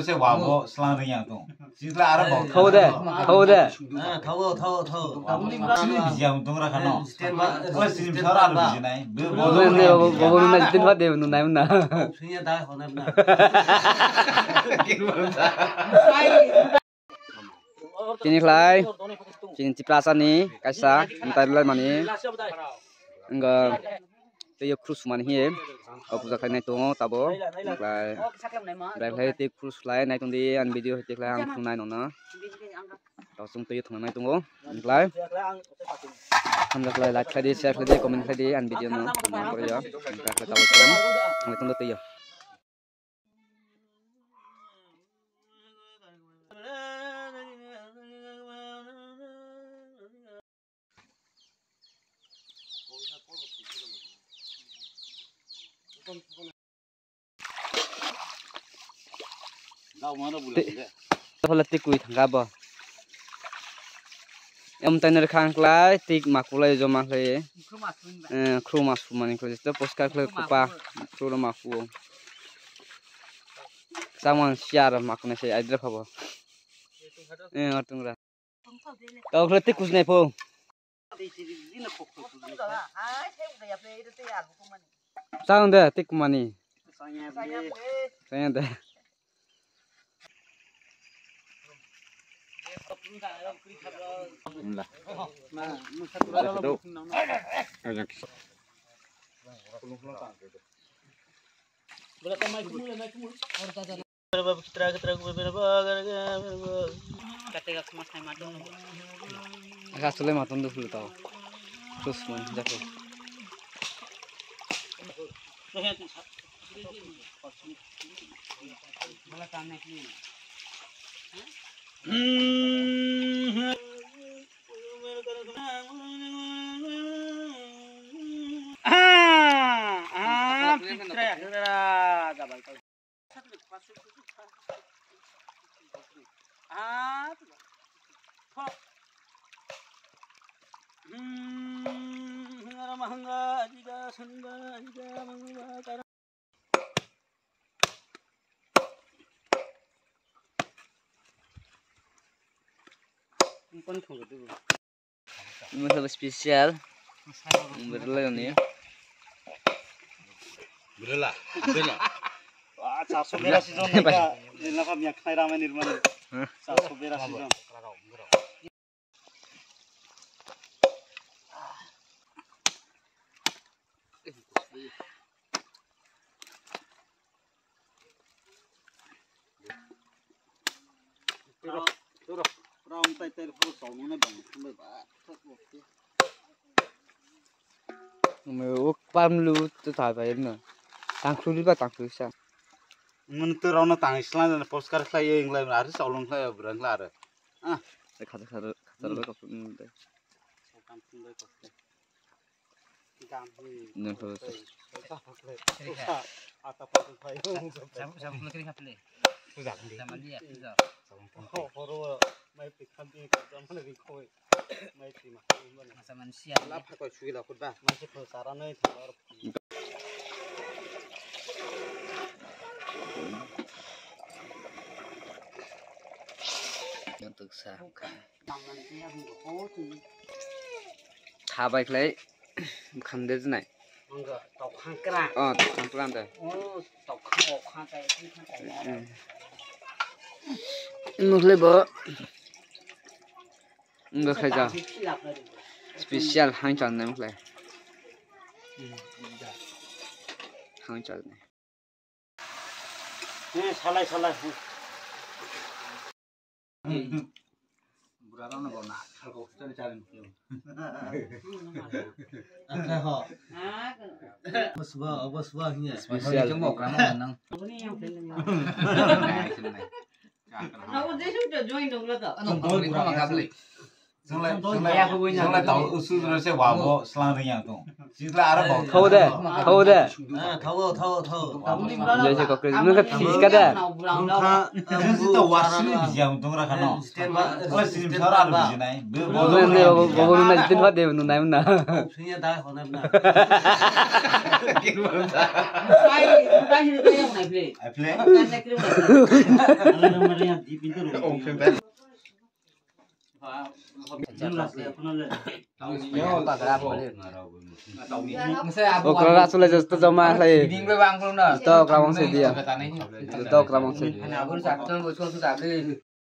से वाबो स्लां रिया तो जिला आरो बाव थौ दे बिजिया दं रा खानो ओइ सिम सारा आरो बिजिनाय बे बबो ना जितिन बा दे नुनाय मोना सुनिया दा हनाय ना Kiniklay kini ciprasa ni kaisa entarlay mani enga teyo krus mani hi puja khainai tongo tabo lai te krus lai nai tongdi an video heteklay ang thunai nona tausung teyo thunai tongo enklay hamjaklay like khadi share khadi comment khadi an video no korya enklay tabo tong ngai tongdo teyo Kalau tikui thangga ba, em tainer khang klai tik makulai joma klai, kru masu mani klai, itu poskar klai kupa, kru maku, saman siar makuna saya ada apa? Ngertung lah. Tahu klai tikus nih po. Sang deh tik mani. Sayang deh. Kasulnya matun dulu tau. Terus mau jatuh. Masalah spesial, berlalu nih. Bela. Wah, 400 bera season ka, nila ka miyak kay ramen nirman. 400 bera season. Turo. Round tay puro song na bang, may ba? Mau pamlu tu tak bayar na, tangkru juga tangkru sah. Menurut orang tang Islam dan poskar saya yang lain harus orang saya berang lara. Kata lo kau pun deh. Nampak tu. Sama kering apa le? Sama dia. Horo mai pikam ni zaman lagi koi. Mai terima. Masa manusia. Lapa kau cuci lah kuda. Masih pesaran ni thar. Yang tersa. Thabai klai khande jnai. Enggak, tau khangkra. Oh, khangkra dah. Oh, tau khangkai. Nuhle ba. Enggak kerja. Spesial hang chan nem klai. Hang chan. Salai. Berapa nak kau nak? Kalau kau sudah cari film. Apa ho? Bos ni. Spesial. Cuma kerana nang. Aku dah sudah join dong lah tak. Kau makan beli. जोंलाय दाउ उसुरसे वाबो स्लां रियां दं जिला आरो बाव thâu deh Tahu. jadi kok nunggu fisika deh जोंथ' वासिनि बिजाम दंरा खानो ओइ सिम सारा आरो बिजिनाय बे nih bawa nuna jitin banget deh nuna nuna Punya dah honor na. आइफ्ले Alam naman yan di pintu ro. oh kalau sudah just jama lagi itu keramang sedih ya itu keramang sedih